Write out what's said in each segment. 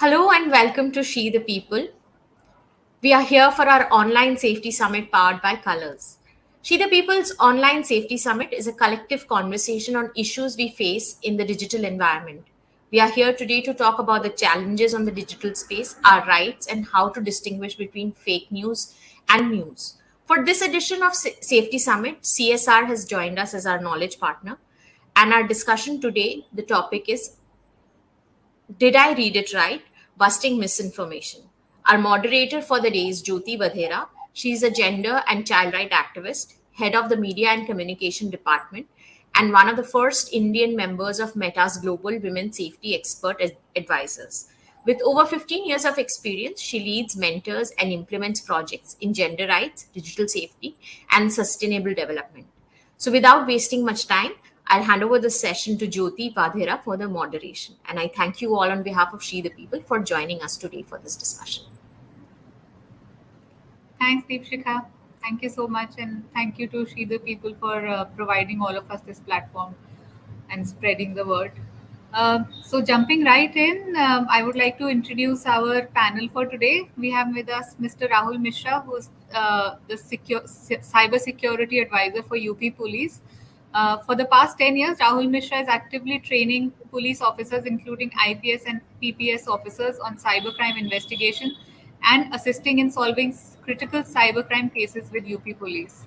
Hello and welcome to She the People. We are here for our online safety summit powered by Colors. She the People's online safety summit is a collective conversation on issues we face in the digital environment. We are here today to talk about the challenges on the digital space, our rights, and how to distinguish between fake news and news. For this edition of Safety Summit, CSR has joined us as our knowledge partner. And our discussion today, the topic is did I read it right? Busting misinformation. Our moderator for the day is Jyoti Vadhera. She is a gender and child right activist, head of the Media and Communication Department, and one of the first Indian members of Meta's Global Women Safety Expert Advisors. With over 15 years of experience, she leads, mentors, and implements projects in gender rights, digital safety, and sustainable development. So, without wasting much time, I'll hand over the session to Jyoti Vadhera for the moderation. And I thank you all on behalf of She the People for joining us today for this discussion. Thanks, Deepshikha. Thank you so much, and thank you to She the People for providing all of us this platform and spreading the word. So, jumping right in, I would like to introduce our panel for today. We have with us Mr. Rahul Mishra, who is the cyber security advisor for UP Police. For the past 10 years, Rahul Mishra is actively training police officers, including IPS and PPS officers, on cybercrime investigation and assisting in solving critical cybercrime cases with UP Police.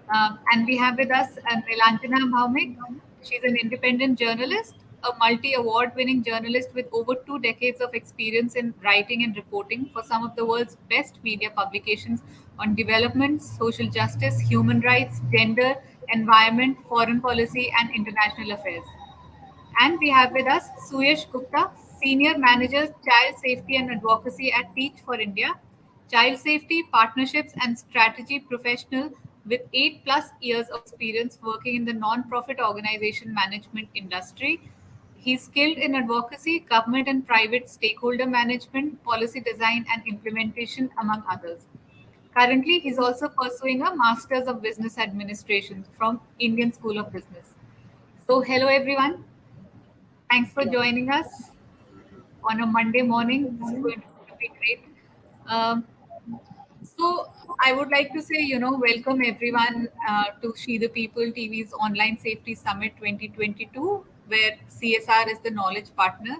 And we have with us Nilanjana Bhaumik. She's an independent journalist, a multi-award winning journalist with over 2 decades of experience in writing and reporting for some of the world's best media publications on development, social justice, human rights, gender, environment, foreign policy, and international affairs. And we have with us Suyash Gupta, Senior Manager, Child Safety and Advocacy at Teach for India, child safety, partnerships, and strategy professional with 8+ years of experience working in the non-profit organization management industry. He's skilled in advocacy, government and private stakeholder management, policy design, and implementation, among others. Currently, he's also pursuing a Master's of Business Administration from Indian School of Business. So, hello everyone. Thanks for joining us on a Monday morning. This is going to be great. Um, so, I would like to say, welcome everyone to She the People TV's Online Safety Summit 2022, where CSR is the knowledge partner.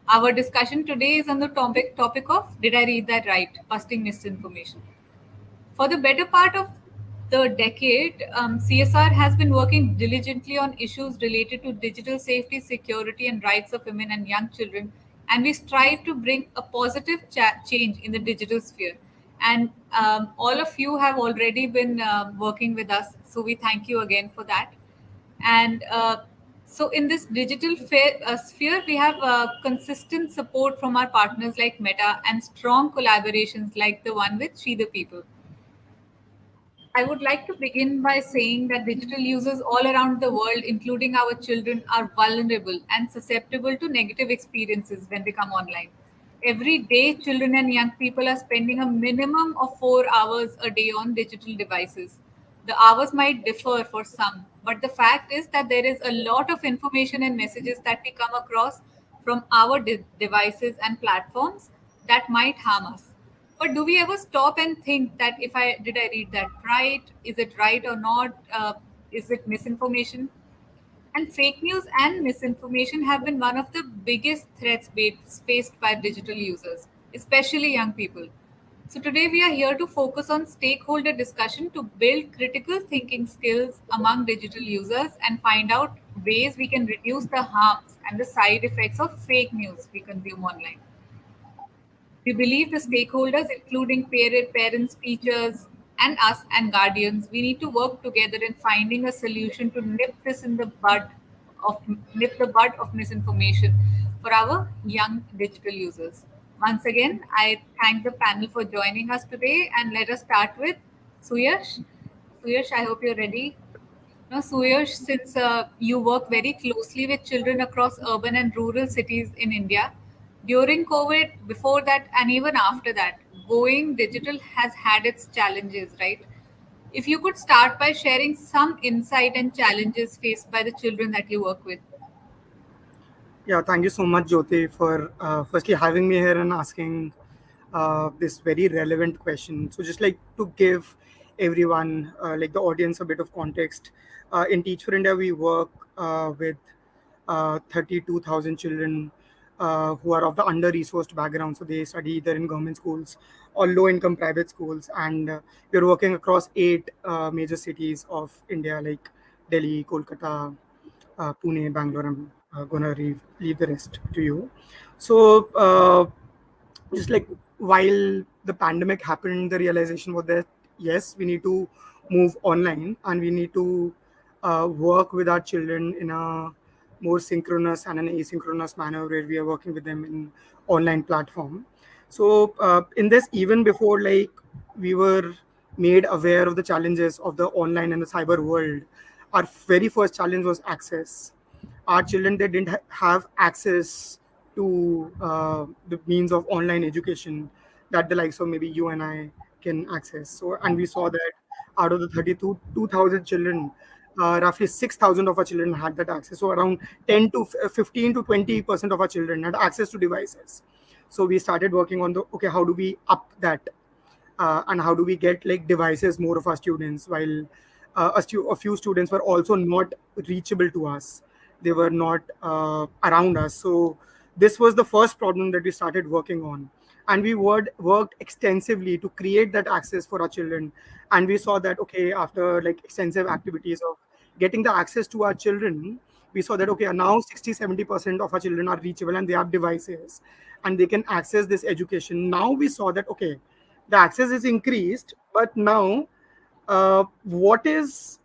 Our discussion today is on the topic of did I read that right? Busting misinformation. For the better part of the decade, CSR has been working diligently on issues related to digital safety, security, and rights of women and young children. And we strive to bring a positive change in the digital sphere. And all of you have already been working with us. So we thank you again for that. And so, in this digital sphere, we have consistent support from our partners like Meta and strong collaborations like the one with She the People. I would like to begin by saying that digital users all around the world, including our children, are vulnerable and susceptible to negative experiences when they come online. Every day, children and young people are spending a minimum of 4 hours a day on digital devices. The hours might differ for some, but the fact is that there is a lot of information and messages that we come across from our devices and platforms that might harm us. But do we ever stop and think that if I did I read that right? Is it right or not? Is it misinformation? And fake news and misinformation have been one of the biggest threats faced by digital users, especially young people. So today we are here to focus on stakeholder discussion to build critical thinking skills among digital users and find out ways we can reduce the harms and the side effects of fake news we consume online. We believe the stakeholders, including parents, teachers, and us and guardians, we need to work together in finding a solution to of nip the bud of misinformation for our young digital users. Once again, I thank the panel for joining us today, and let us start with Suyash. Suyash, I hope you're ready. Now, Suyash, since you work very closely with children across urban and rural cities in India, during COVID, before that, and even after that, going digital has had its challenges, right? If you could start by sharing some insight and challenges faced by the children that you work with. Yeah, thank you so much, Jyoti, for firstly having me here and asking this very relevant question. So, just like to give everyone, like the audience, a bit of context, in Teach for India, we work with 32,000 children who are of the under-resourced background. So, they study either in government schools or low-income private schools, and we're working across eight major cities of India, like Delhi, Kolkata, Pune, Bangalore. I'm gonna leave the rest to you. So, just like while the pandemic happened, the realization was that yes, we need to move online and we need to work with our children in a more synchronous and an asynchronous manner where we are working with them in online platform. So in this, even before like we were made aware of the challenges of the online and the cyber world, our very first challenge was access. Our children, they didn't have access to the means of online education that the likes of maybe you and I can access. So, and we saw that out of the 2,000 children, roughly 6,000 of our children had that access. So around 10 to 15 to 20% of our children had access to devices. So we started working on the, okay, how do we up that, and how do we get like devices more of our students, while a few students were also not reachable to us. They were not around us. So this was the first problem that we started working on, and we worked extensively to create that access for our children. And we saw that okay, after like extensive activities of getting the access to our children, we saw that okay, now 60-70% of our children are reachable and they have devices and they can access this education. Now we saw that okay, the access is increased, but now what is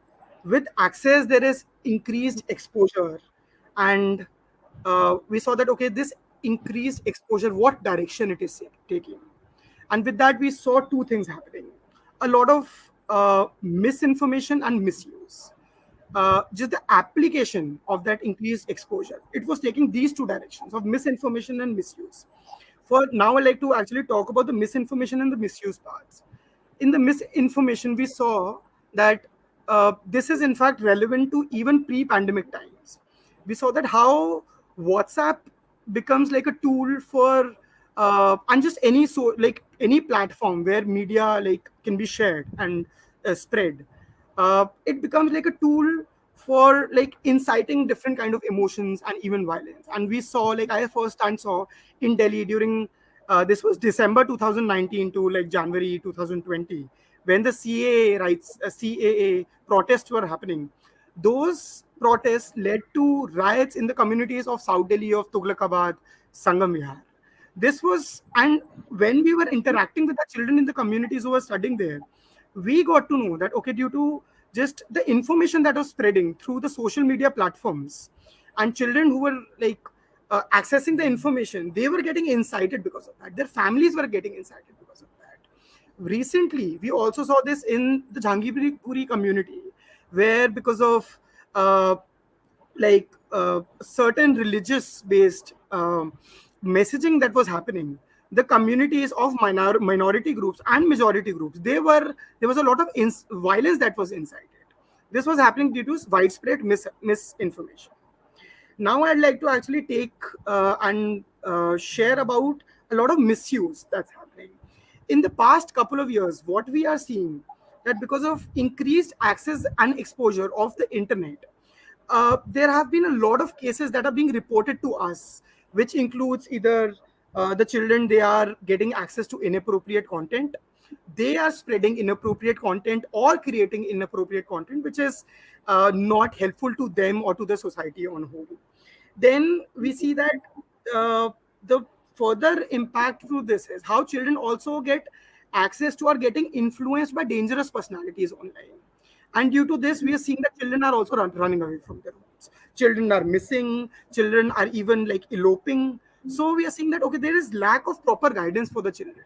with access there is increased exposure. And we saw that okay, this increased exposure, what direction it is taking. And with that we saw two things happening: a lot of misinformation and misuse. Just the application of that increased exposure, it was taking these two directions of misinformation and misuse. For now, I like to actually talk about the misinformation and the misuse parts. In the misinformation, we saw that this is in fact relevant to even pre-pandemic times. We saw that how WhatsApp becomes like a tool for and just any so like any platform where media like can be shared and spread. It becomes like a tool for like inciting different kind of emotions and even violence. And we saw like I first time saw in Delhi during this was December 2019 to like January 2020, when the CAA rights, CAA protests were happening. Those protests led to riots in the communities of South Delhi, of Tughlakabad, Sangam Vihar. This was, and when we were interacting with the children in the communities who were studying there, we got to know that okay, due to just the information that was spreading through the social media platforms, and children who were like accessing the information, they were getting incited because of that. Their families were getting incited because of that. Recently, we also saw this in the Jangipuri community, where because of certain religious based messaging that was happening, the communities of minority groups and majority groups, there was a lot of violence that was incited. This was happening due to widespread misinformation. Now I'd like to actually take and share about a lot of misuse that's happening in the past couple of years. What we are seeing, that because of increased access and exposure of the internet, there have been a lot of cases that are being reported to us, which includes either the children, they are getting access to inappropriate content, they are spreading inappropriate content or creating inappropriate content which is not helpful to them or to the society on whole. Then we see that the further impact through this is how children also get access to or getting influenced by dangerous personalities online. And due to this, we are seeing that children are also running away from their homes. Children are missing. Children are even like eloping. So we are seeing that okay, there is lack of proper guidance for the children,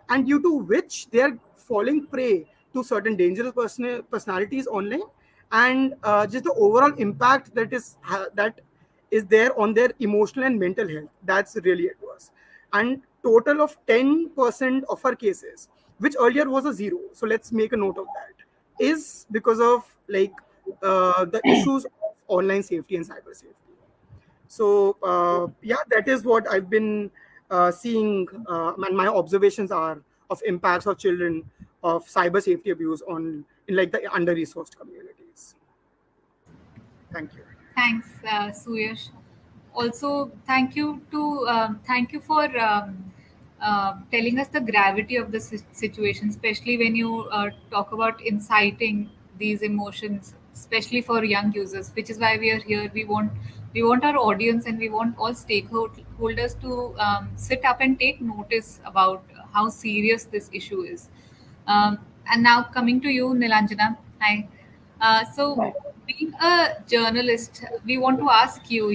and due to which they are falling prey to certain dangerous personalities online, and just the overall impact that is there on their emotional and mental health. That's really adverse. And total of 10% of our cases, which earlier was a zero. So let's make a note of that, is because of like the issues of online safety and cyber safety. So yeah, that is what I've been seeing, and my observations are of impacts of children of cyber safety abuse on in like the under resourced communities. Thank you. Thanks, Suyash. Also, thank you for telling us the gravity of the situation, especially when you talk about inciting these emotions, especially for young users. Which is why we are here. We want our audience and we want all stakeholders to sit up and take notice about how serious this issue is. And now coming to you, Nilanjana. Hi. So, Right. being a journalist, we want to ask you,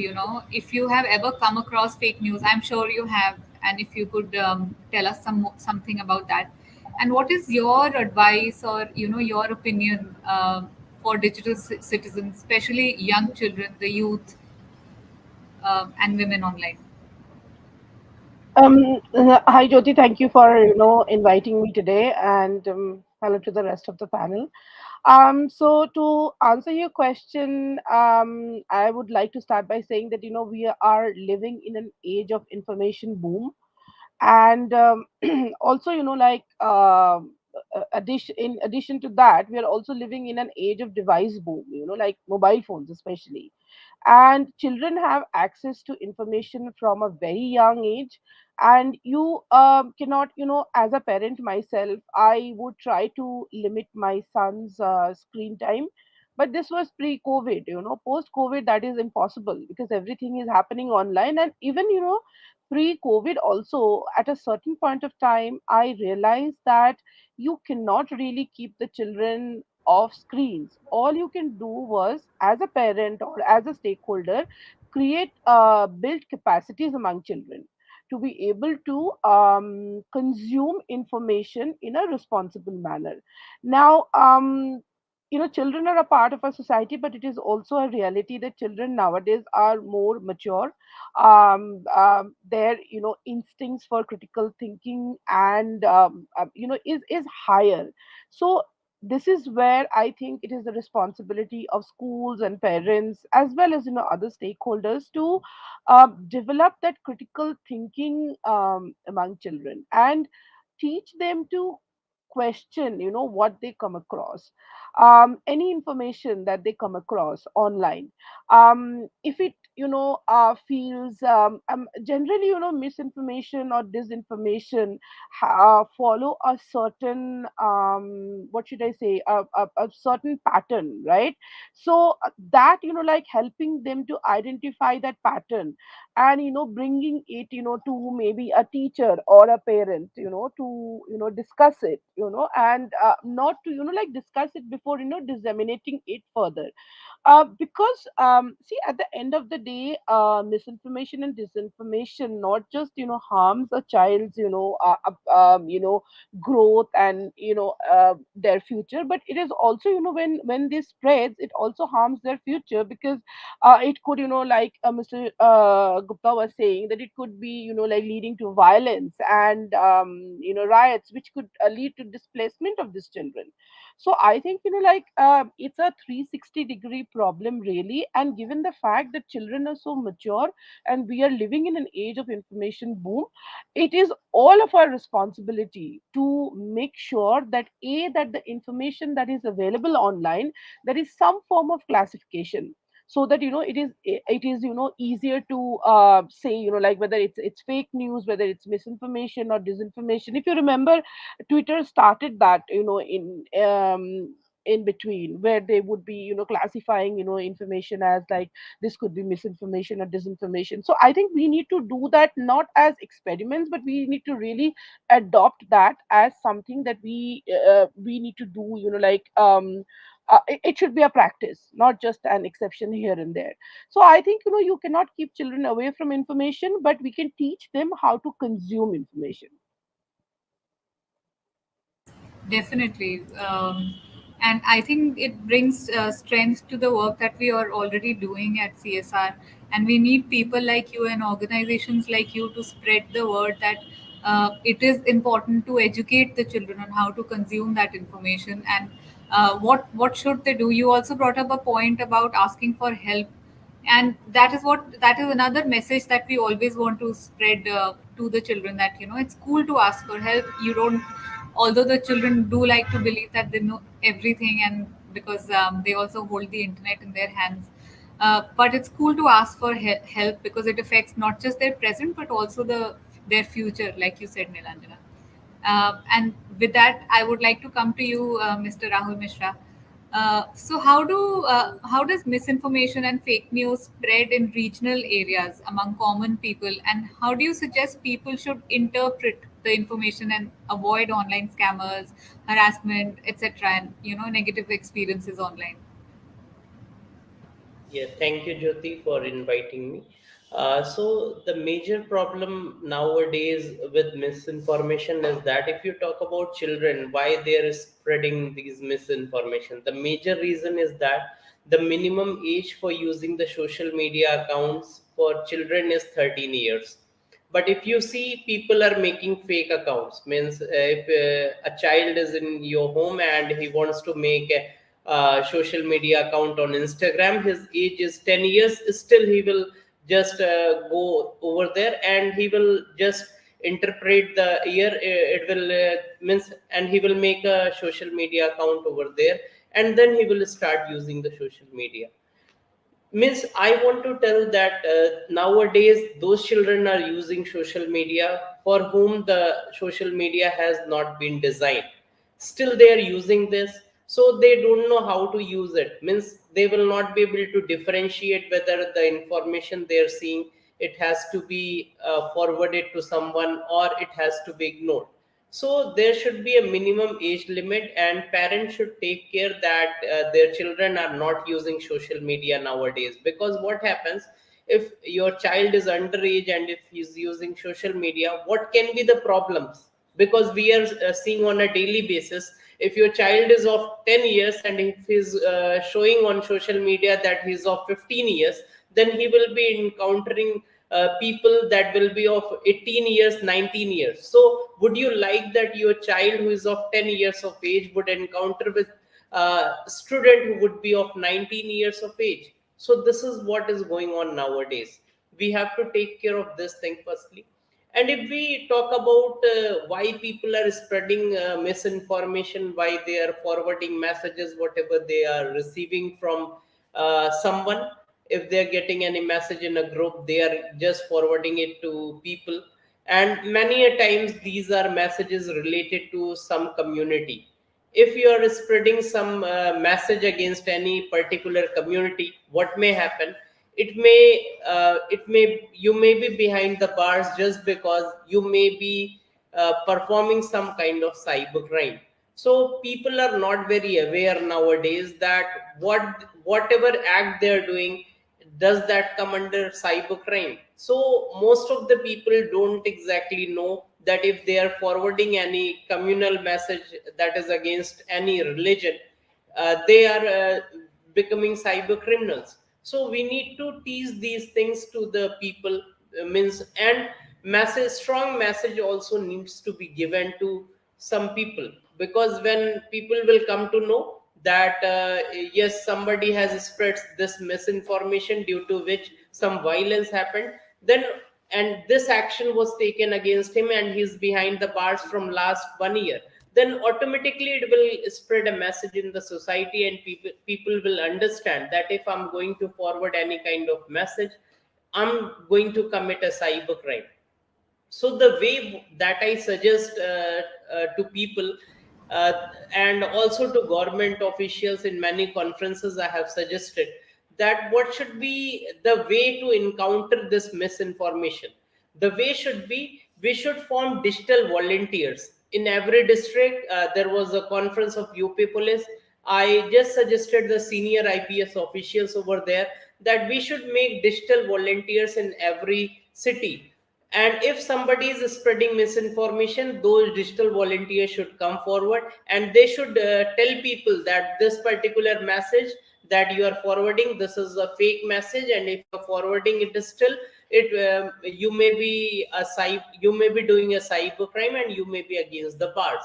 if you have ever come across fake news. I'm sure you have, and if you could tell us something about that. And what is your advice or your opinion for digital citizens, especially young children, the youth, and women online? Hi Jyoti, thank you for inviting me today, and hello to the rest of the panel. So to answer your question, I would like to start by saying that we are living in an age of information boom, and also in addition to that, we are also living in an age of device boom. Like mobile phones, especially, and children have access to information from a very young age, and you cannot, as a parent myself, I would try to limit my son's screen time, but this was pre covid. Post covid, that is impossible because everything is happening online. And even pre covid also, at a certain point of time, I realized that you cannot really keep the children off screens. All you can do was, as a parent or as a stakeholder, create build capacities among children to be able to consume information in a responsible manner. Now, children are a part of our society, but it is also a reality that children nowadays are more mature. Their instincts for critical thinking and is higher. So this is where I think it is the responsibility of schools and parents, as well as other stakeholders, to develop that critical thinking among children and teach them to question what they come across, any information that they come across online. If it feels generally, misinformation or disinformation follow a certain, what should I say, a certain pattern, right? So that, like helping them to identify that pattern, and bringing it to maybe a teacher or a parent, to discuss it, and not to like discuss it before disseminating it further. Because see, at the end of the day, misinformation and disinformation not just harms a child's growth and their future, but it is also, when this spreads, it also harms their future, because it could, like Mr. Gupta was saying, that it could be like leading to violence and riots, which could lead to displacement of these children. So I think, it's a 360-degree problem, really. And given the fact that children are so mature and we are living in an age of information boom, it is all of our responsibility to make sure that that the information that is available online, there is some form of classification, so that it is easier to say, like whether it's fake news, whether it's misinformation or disinformation. If you remember, Twitter started that, in between, where they would be classifying information as like this could be misinformation or disinformation. So I think we need to do that, not as experiments, but we need to really adopt that as something that we need to do, it should be a practice, not just an exception here and there. So I think you cannot keep children away from information, but we can teach them how to consume information. Definitely. And I think it brings strength to the work that we are already doing at CSR. And we need people like you and organizations like you to spread the word that it is important to educate the children on how to consume that information, and what should they do. You also brought up a point about asking for help And that is another message that we always want to spread to the children, that it's cool to ask for help. You don't Although the children do like to believe that they know everything, and because they also hold the internet in their hands, but it's cool to ask for help, because it affects not just their present but also their future, like you said, Nilanjana. And with that, I would like to come to you, Mr. Rahul Mishra. How does misinformation and fake news spread in regional areas among common people, and how do you suggest people should interpret the information and avoid online scammers, harassment, etc., and negative experiences online? Yeah, thank you, Jyoti, for inviting me. So the major problem nowadays with misinformation is that if you talk about children, why they are spreading these misinformation, the major reason is that the minimum age for using the social media accounts for children is 13 years. But if you see, people are making fake accounts. Means if a child is in your home and he wants to make a social media account on Instagram, his age is 10 years, still he will just go over there and he will just interpret the year. It will means, and he will make a social media account over there, and then he will start using the social media. Means I want to tell that nowadays those children are using social media for whom the social media has not been designed. Still they are using this, so they don't know how to use it. Means they will not be able to differentiate whether the information they are seeing, it has to be forwarded to someone or it has to be ignored. So there should be a minimum age limit, and parents should take care that their children are not using social media nowadays. Because what happens if your child is underage and if he's using social media, what can be the problems? Because we are seeing on a daily basis, if your child is of 10 years and if he's showing on social media that he's of 15 years, then he will be encountering people that will be of 18 years, 19 years. So would you like that your child who is of 10 years of age would encounter with a student who would be of 19 years of age? So this is what is going on nowadays. We have to take care of this thing firstly. And if we talk about why people are spreading misinformation, why they are forwarding messages, whatever they are receiving from someone, if they are getting any message in a group, they are just forwarding it to people. And many a times these are messages related to some community. If you are spreading some message against any particular community, what may happen, it may you may be behind the bars just because you may be performing some kind of cyber crime. So people are not very aware nowadays that whatever act they are doing, does that come under cyber crime. So most of the people don't exactly know that if they are forwarding any communal message that is against any religion, they are becoming cyber criminals. So we need to teach these things to the people. Means, and message, strong message also needs to be given to some people. Because when people will come to know that yes, somebody has spread this misinformation due to which some violence happened, then, and this action was taken against him and he's behind the bars from last 1 year, then automatically it will spread a message in the society, and people will understand that if I'm going to forward any kind of message, I'm going to commit a cyber crime. So the way that I suggest to people, uh, and also to government officials, in many conferences I have suggested that what should be the way to encounter this misinformation. The way should be, we should form digital volunteers in every district. There was a conference of UP police. I just suggested the senior IPS officials over there that we should make digital volunteers in every city. And if somebody is spreading misinformation, those digital volunteers should come forward and they should tell people that this particular message that you are forwarding, this is a fake message, and if you are forwarding it still, it you may be you may be doing a cyber crime and you may be against the bars.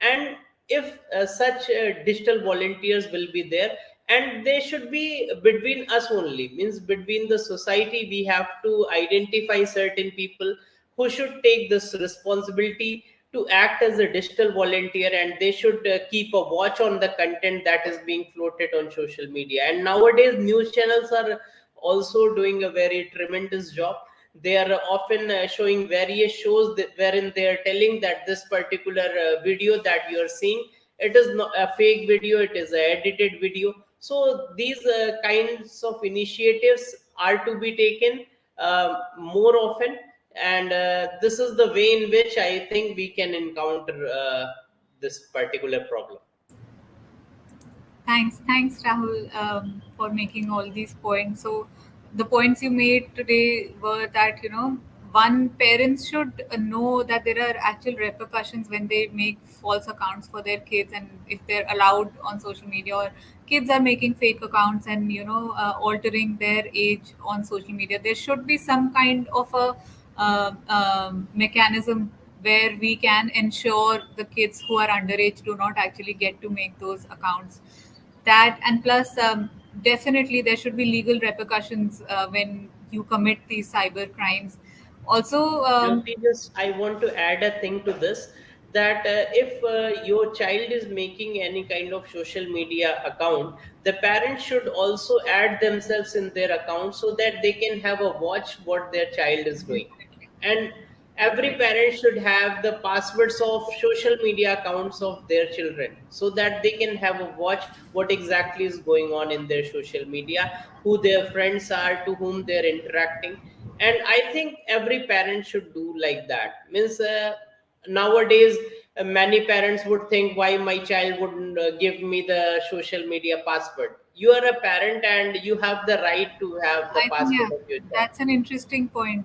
And if such digital volunteers will be there, and they should be between us only, means between the society. We have to identify certain people who should take this responsibility to act as a digital volunteer, and they should keep a watch on the content that is being floated on social media. And nowadays news channels are also doing a very tremendous job. They are often showing various shows wherein they are telling that this particular video that you are seeing, it is not a fake video, it is an edited video. So these kinds of initiatives are to be taken more often, and this is the way in which I think we can encounter this particular problem. Thanks, Rahul, for making all these points. So, the points you made today were that one, parents should know that there are actual repercussions when they make false accounts for their kids, and if they're allowed on social media, or kids are making fake accounts and altering their age on social media. There should be some kind of a mechanism where we can ensure the kids who are underage do not actually get to make those accounts. That, and plus, definitely there should be legal repercussions when you commit these cyber crimes. Also, Jyoti, just I want to add a thing to this, that if your child is making any kind of social media account, the parents should also add themselves in their account so that they can have a watch what their child is doing. And every correct. parent should have the passwords of social media accounts of their children so that they can have a watch what exactly is going on in their social media, who their friends are, to whom they're interacting. And I think every parent should do like that, means nowadays many parents would think, why my child wouldn't give me the social media password? You are a parent and you have the right to have the I think, yeah, password of your child. that's an interesting point.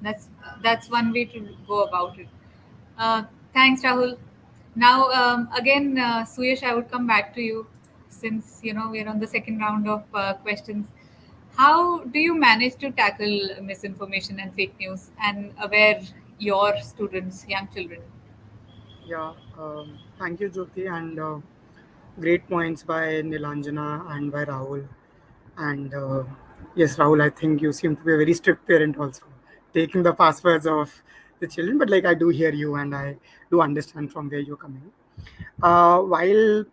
That's one way to go about it. Uh, Thanks, Rahul. Now, again, Suyesh, I would come back to you, since we're on the second round of questions. How do you manage to tackle misinformation and fake news and aware your students, young children? Yeah, thank you, Jyoti, and great points by Nilanjana and by Rahul. And yes, Rahul, I think you seem to be a very strict parent also, taking the passwords of the children. But like, I do hear you, and I do understand from where you're coming. While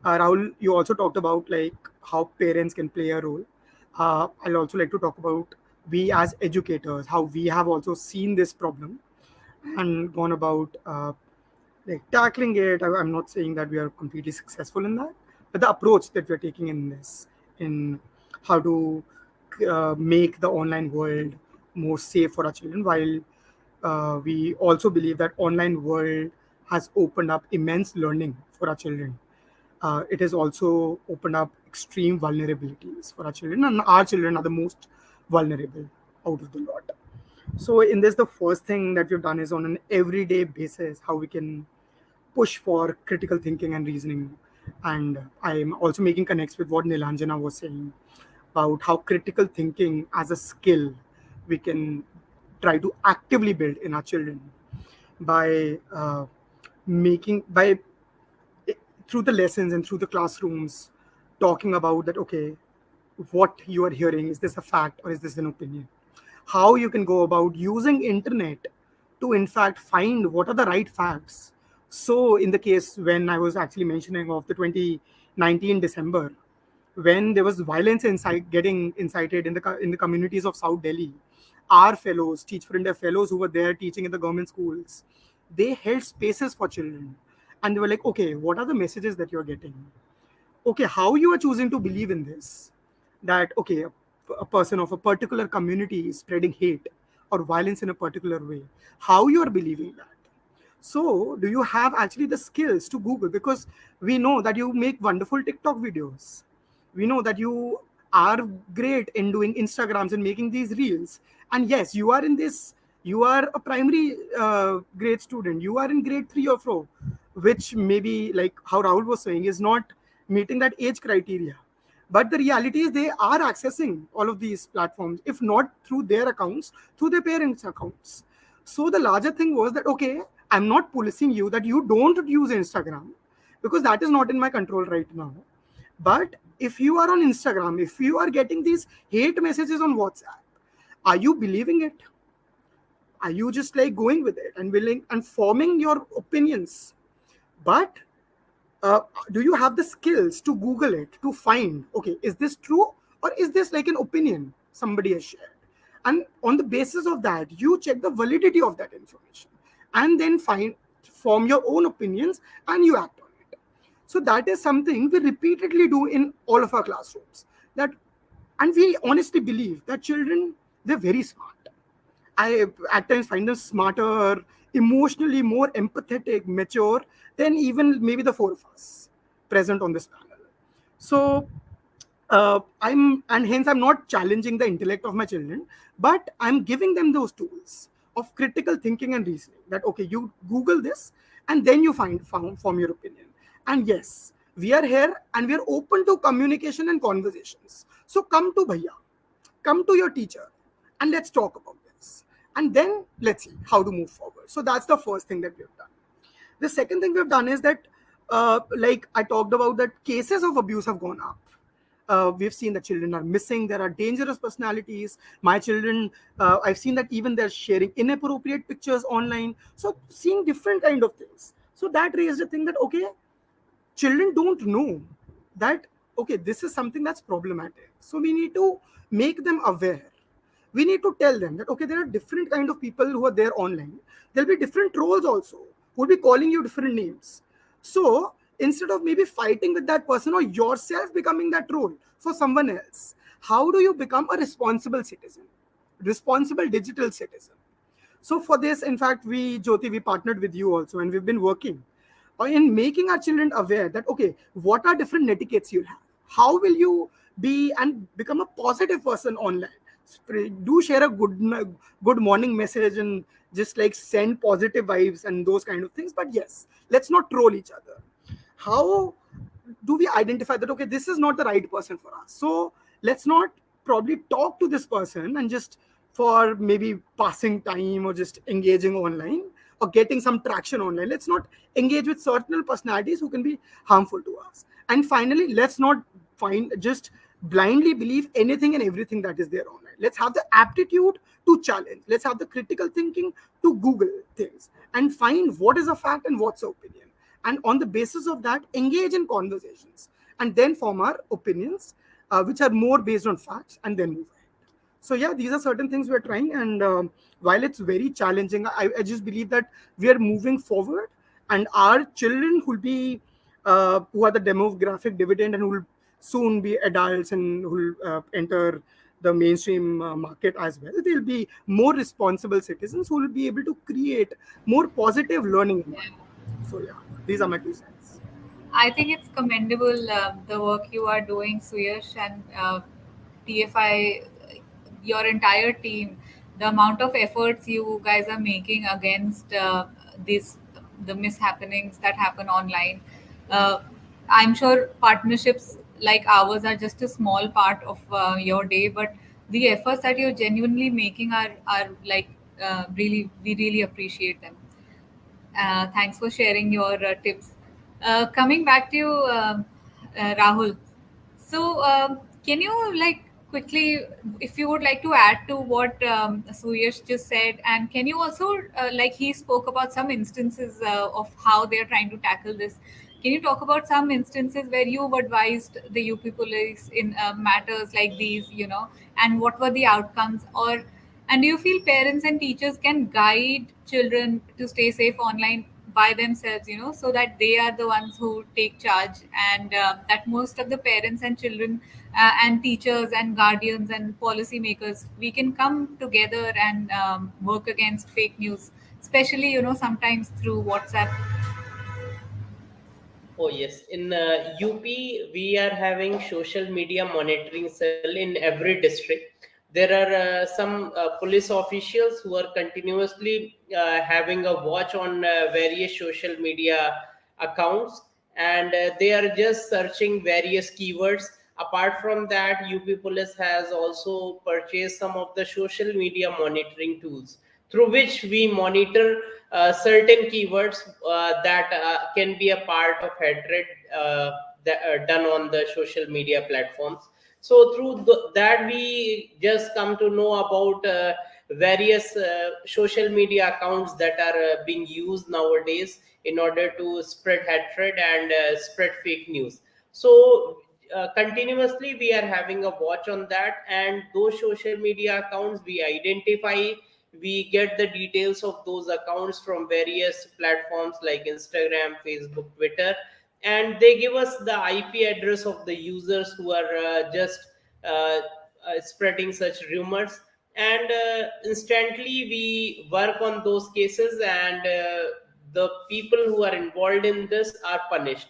Rahul, you also talked about like how parents can play a role. I'll also like to talk about we as educators, how we have also seen this problem and gone about like tackling it. I'm not saying that we are completely successful in that, but the approach that we're taking in this, in how to make the online world more safe for our children, while we also believe that online world has opened up immense learning for our children. It has also opened up extreme vulnerabilities for our children, and our children are the most vulnerable out of the lot. So in this, the first thing that we've done is on an everyday basis how we can push for critical thinking and reasoning. And I'm also making connects with what Nilanjana was saying about how critical thinking as a skill we can try to actively build in our children by making by through the lessons and through the classrooms, talking about that, okay, what you are hearing, is this a fact or is this an opinion? How you can go about using internet to in fact find what are the right facts. So in the case when I was actually mentioning of the 2019 December, when there was violence getting incited in the communities of South Delhi, our fellows, Teach for India fellows who were there teaching in the government schools, they held spaces for children, and they were like, okay, what are the messages that you're getting? Okay, how you are choosing to believe in this? That okay, a person of a particular community is spreading hate or violence in a particular way. How you are believing that? So, do you have actually the skills to Google? Because we know that you make wonderful TikTok videos. We know that you are great in doing Instagrams and making these reels. And yes, you are in this, you are a primary grade student. You are in grade 3 or 4, which maybe like how Rahul was saying is not meeting that age criteria. But the reality is they are accessing all of these platforms, if not through their accounts, through their parents' accounts. So the larger thing was that, okay, I'm not policing you that you don't use Instagram because that is not in my control right now. But if you are on Instagram, if you are getting these hate messages on WhatsApp, are you believing it? Are you just like going with it and willing and forming your opinions? But uh, do you have the skills to Google it to find, okay, is this true, or is this like an opinion somebody has shared? And on the basis of that, you check the validity of that information and then form your own opinions and you act on it. So that is something we repeatedly do in all of our classrooms. That, and we honestly believe that children, they're very smart. I at times find them smarter, emotionally more empathetic, mature than even maybe the four of us present on this panel. So and hence I'm not challenging the intellect of my children, but I'm giving them those tools of critical thinking and reasoning. That okay, you Google this, and then you form your opinion. And yes, we are here and we are open to communication and conversations. So come to Bhaiya, come to your teacher, and let's talk about this. And then let's see how to move forward. So that's the first thing that we've done. The second thing we've done is that, like I talked about, that cases of abuse have gone up. We've seen that children are missing. There are dangerous personalities. My children, I've seen that even they're sharing inappropriate pictures online. So seeing different kind of things. So that raised a thing that okay, children don't know that okay, this is something that's problematic. So we need to make them aware. We need to tell them that okay, there are different kind of people who are there online. There'll be different roles also who will be calling you different names. So instead of maybe fighting with that person or yourself becoming that role for someone else, how do you become a responsible citizen, responsible digital citizen? So for this, in fact, we, Jyoti, we partnered with you also, and we've been working in making our children aware that okay, what are different etiquettes you'll have? How will you be and become a positive person online? Do share a good morning message and just like send positive vibes and those kind of things. But yes, let's not troll each other. How do we identify that okay, this is not the right person for us? So let's not probably talk to this person and just for maybe passing time or just engaging online or getting some traction online. Let's not engage with certain personalities who can be harmful to us. And finally, let's not find just blindly believe anything and everything that is there online. Let's have the aptitude to challenge. Let's have the critical thinking to Google things and find what is a fact and what's an opinion. And on the basis of that, engage in conversations and then form our opinions, which are more based on facts, and then move ahead. So yeah, these are certain things we're trying, and while it's very challenging, I just believe that we are moving forward, and our children who are the demographic dividend and who will soon be adults and who will enter the mainstream market as well. They'll be more responsible citizens who will be able to create more positive learning environment. So yeah, these are my 2 cents. I think it's commendable the work you are doing, Suyash, and TFI, your entire team. The amount of efforts you guys are making against these the mishappenings that happen online. Uh, I'm sure partnerships like ours are just a small part of your day, but the efforts that you're genuinely making are like really, we really appreciate them. Thanks for sharing your tips. Coming back to you, Rahul. So, can you like quickly, if you would like to add to what Suyash just said, and can you also like he spoke about some instances of how they are trying to tackle this. Can you talk about some instances where you've advised the UP police in matters like these, and what were the outcomes? Or and do you feel parents and teachers can guide children to stay safe online by themselves, so that they are the ones who take charge, and that most of the parents and children and teachers and guardians and policymakers, we can come together and work against fake news, especially, sometimes through WhatsApp. Oh yes, in UP we are having social media monitoring cell in every district. There are some police officials who are continuously having a watch on various social media accounts, and they are just searching various keywords. Apart from that, UP police has also purchased some of the social media monitoring tools through which we monitor certain keywords that can be a part of hatred done on the social media platforms. So through that we just come to know about various social media accounts that are being used nowadays in order to spread hatred and spread fake news. So continuously we are having a watch on that, and those social media accounts we identify, we get the details of those accounts from various platforms like Instagram, Facebook, Twitter, and they give us the IP address of the users who are just spreading such rumors, and instantly we work on those cases, and the people who are involved in this are punished.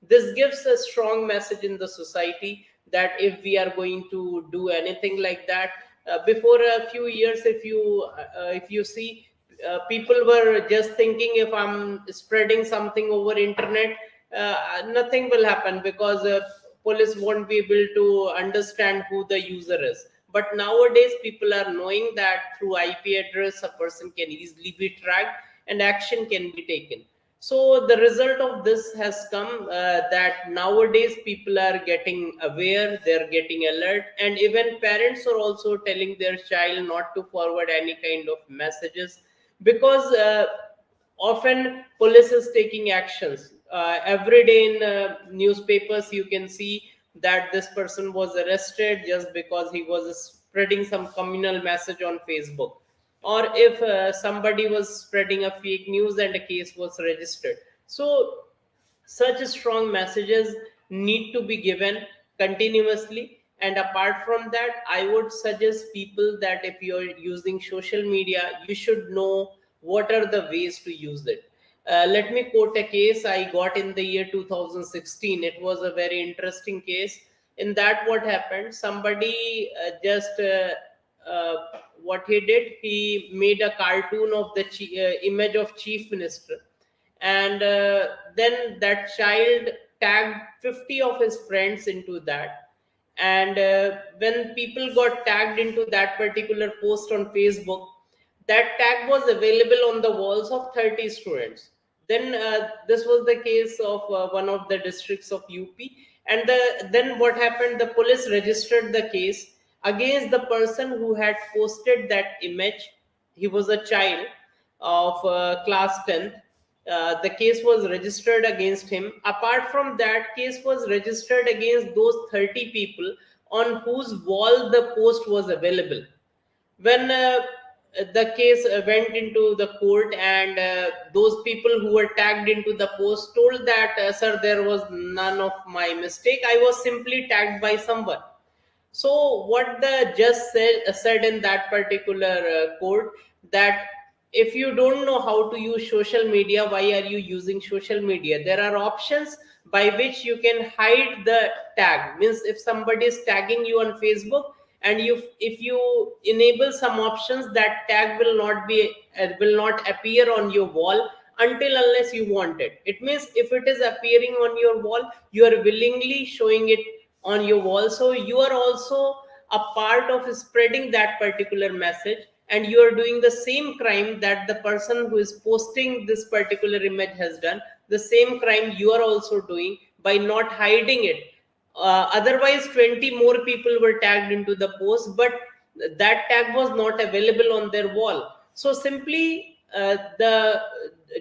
This gives a strong message in the society that if we are going to do anything like that, before a few years, if you see, people were just thinking if I'm spreading something over internet, nothing will happen because police won't be able to understand who the user is. But nowadays people are knowing that through IP address a person can easily be tracked and action can be taken. So the result of this has come, that nowadays people are getting aware, they're getting alert, and even parents are also telling their child not to forward any kind of messages, because often police is taking actions. Every day in newspapers you can see that this person was arrested just because he was spreading some communal message on Facebook, or if somebody was spreading a fake news and a case was registered. So such strong messages need to be given continuously. And apart from that, I would suggest people that if you're using social media, you should know what are the ways to use it. Let me quote a case I got in the year 2016. It was a very interesting case. In that, what happened, somebody just uh, what he did, he made a cartoon of the image of chief minister, and then that child tagged 50 of his friends into that. And when people got tagged into that particular post on Facebook, that tag was available on the walls of 30 students. Then this was the case of one of the districts of UP. And then what happened, the police registered the case against the person who had posted that image. He was a child of class 10th. The case was registered against him. Apart from that, case was registered against those 30 people on whose wall the post was available. When the case went into the court, and those people who were tagged into the post told that, sir, there was none of my mistake, I was simply tagged by someone. So what the judge said in that particular court, that if you don't know how to use social media, why are you using social media? There are options by which you can hide the tag. Means if somebody is tagging you on Facebook, and if you enable some options, that tag will not appear on your wall until unless you want it. It means if it is appearing on your wall, you are willingly showing it on your wall, so you are also a part of spreading that particular message, and you are doing the same crime that the person who is posting this particular image has done. The same crime you are also doing by not hiding it. Otherwise 20 more people were tagged into the post, but that tag was not available on their wall. So simply the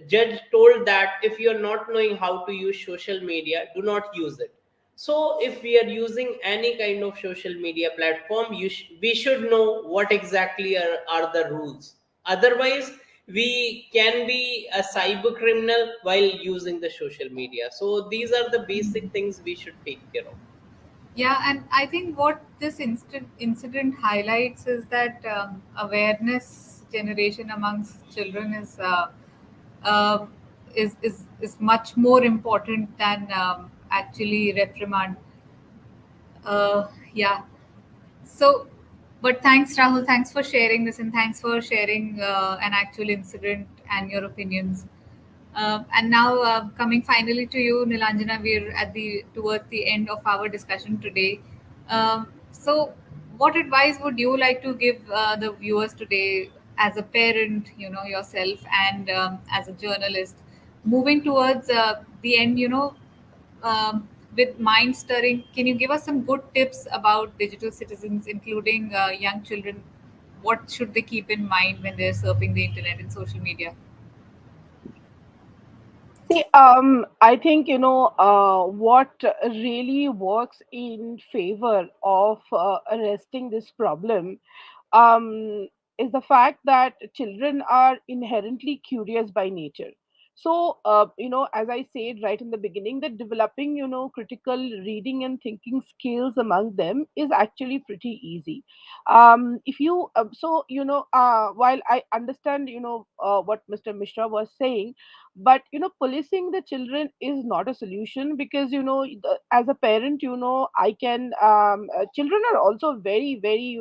judge told that if you are not knowing how to use social media, do not use it. So if we are using any kind of social media platform, we should know what exactly are the rules. Otherwise we can be a cyber criminal while using the social media. So these are the basic things we should take care of. Yeah, and I think what this incident highlights is that awareness generation amongst children uh, is much more important than actually reprimand. Yeah. So, but thanks, Rahul. Thanks for sharing this, and thanks for sharing an actual incident and your opinions. And now, coming finally to you, Nilanjana, we're at the towards the end of our discussion today. So, what advice would you like to give the viewers today, as a parent, yourself, and as a journalist, moving towards the end? Um, with mind stirring. Can you give us some good tips about digital citizens, including young children? What should they keep in mind when they're surfing the internet and social media? See, I think what really works in favor of arresting this problem um, is the fact that children are inherently curious by nature. So, as I said right in the beginning, that developing, critical reading and thinking skills among them is actually pretty easy. If you, so, while I understand, what Mr. Mishra was saying, but policing the children is not a solution, because as a parent, I can children are also very, very,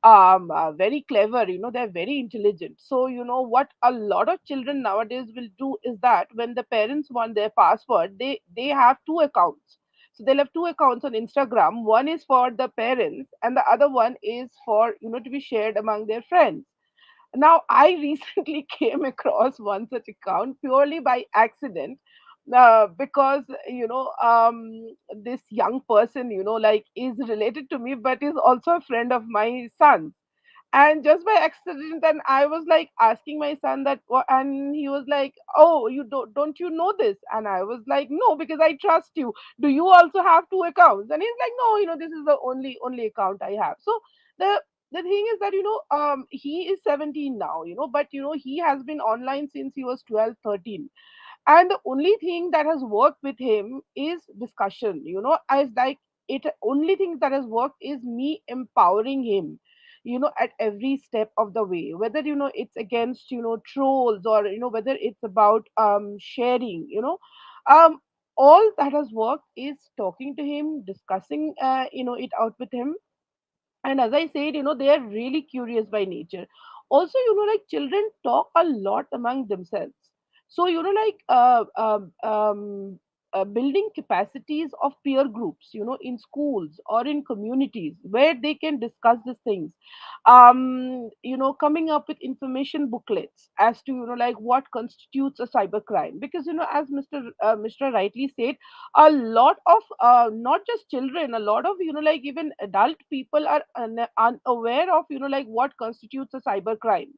very clever, they're very intelligent. So what a lot of children nowadays will do is that when the parents want their password, they have two accounts. So they'll have two accounts on Instagram. One is for the parents and the other one is for, to be shared among their friends. Now, I recently came across one such account purely by accident, because this young person, like, is related to me, but is also a friend of my son. And just by accident, and I was like asking my son that, and he was like, "Oh, you don't you know this?" And I was like, "No, because I trust you. Do you also have two accounts?" And he's like, "No, this is the only account I have." So the the thing is that he is 17 now, but he has been online since he was 12, 13. And the only thing that has worked with him is discussion. As like, it only thing that has worked is me empowering him, at every step of the way, whether it's against trolls, or whether it's about sharing, um all that has worked is talking to him, discussing it out with him. And as I said, they are really curious by nature. Also, like, children talk a lot among themselves. So building capacities of peer groups, in schools or in communities where they can discuss these things. Coming up with information booklets as to like what constitutes a cybercrime, because as Mr. rightly said, a lot of not just children, a lot of like even adult people are unaware of like what constitutes a cyber crime.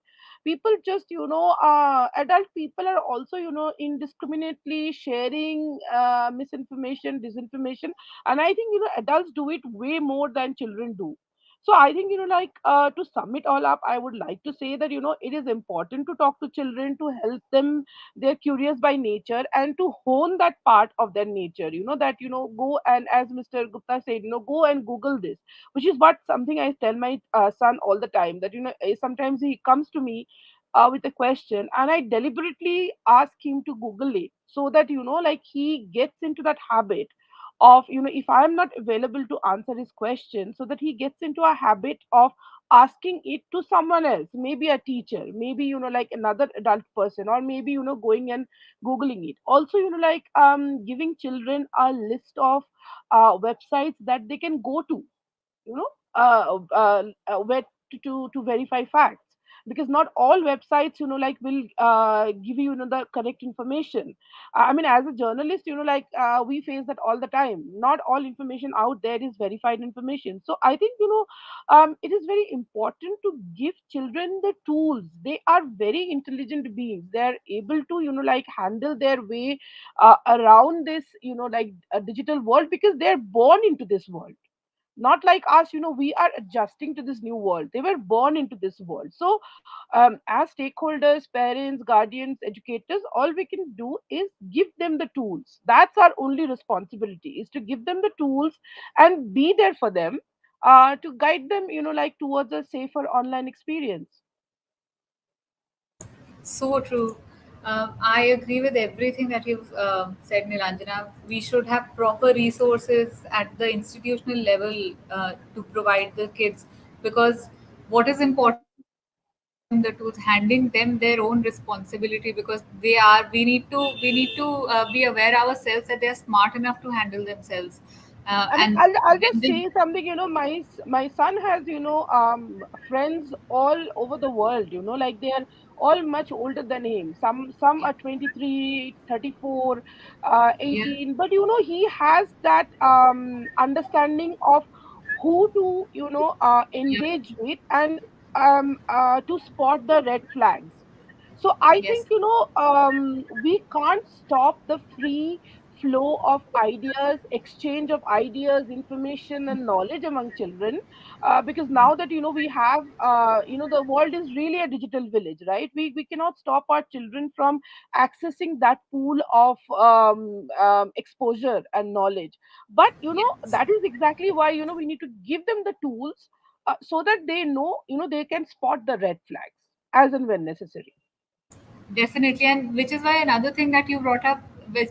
People just adult people are also indiscriminately sharing misinformation, disinformation. And I think adults do it way more than children do. So I think to sum it all up, I would like to say that it is important to talk to children, to help them. They're curious by nature, and to hone that part of their nature, that go, and as Mr. Gupta said, go and google this, which is what something I tell my son all the time, that sometimes he comes to me with a question, and I deliberately ask him to google it, so that like, he gets into that habit of, if I'm not available to answer his question, so that he gets into a habit of asking it to someone else, maybe a teacher, maybe like another adult person, or maybe going and googling it. Also like, giving children a list of websites that they can go to, where to verify facts, because not all websites like will give you, the correct information. I mean, as a journalist, like, we face that all the time. Not all information out there is verified information. So I think it is very important to give children the tools. They are very intelligent beings. They are able to like handle their way around this, like a digital world, because they are born into this world. Not like us, we are adjusting to this new world. They were born into this world. So as stakeholders, parents, guardians, educators, all we can do is give them the tools. That's our only responsibility, is to give them the tools and be there for them, to guide them, like, towards a safer online experience. So true. I agree with everything that you've said, Nilanjana. We should have proper resources at the institutional level to provide the kids, because what is important is giving them the tools, handing them their own responsibility, because they are. We need to be aware ourselves that they are smart enough to handle themselves. I mean, And I'll when just they, say something. My son has friends all over the world. Like they are all much older than him. Some are 23, 34, yeah, 18. But he has that understanding of who to yeah, engage with, and to spot the red flags. So I yes, think we can't stop the free flow of ideas, exchange of ideas, information, and knowledge among children, because now that we have, the world is really a digital village, right? We cannot stop our children from accessing that pool of exposure and knowledge. But yes. that is exactly why we need to give them the tools, so that they know, they can spot the red flags as and when necessary. Definitely, and which is why another thing that you brought up,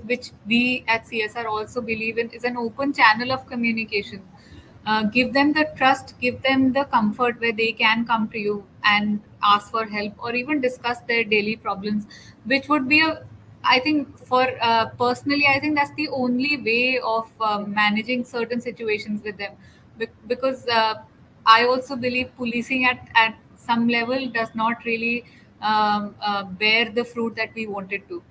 which we at CSR also believe in, is an open channel of communication. Give them the trust, give them the comfort where they can come to you and ask for help or even discuss their daily problems, which would be a, I think, for personally, I think that's the only way of managing certain situations with them. Because I also believe policing at some level does not really bear the fruit that we wanted to.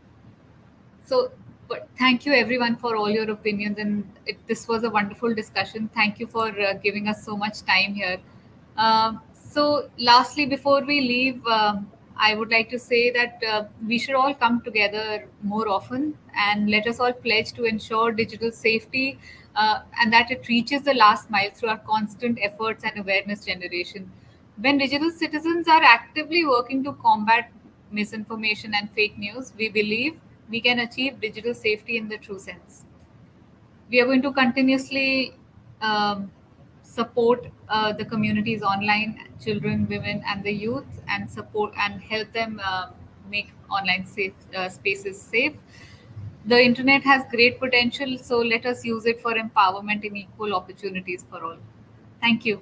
So, but thank you everyone for all your opinions, and this was a wonderful discussion. Thank you for giving us so much time here. So, lastly, before we leave, I would like to say that we should all come together more often, and let us all pledge to ensure digital safety, and that it reaches the last mile through our constant efforts and awareness generation. When digital citizens are actively working to combat misinformation and fake news, we believe we can achieve digital safety in the true sense. We are going to continuously support the communities online, children, women, and the youth, and support and help them make online safe spaces safe. The internet has great potential, so let us use it for empowerment and equal opportunities for all. Thank you.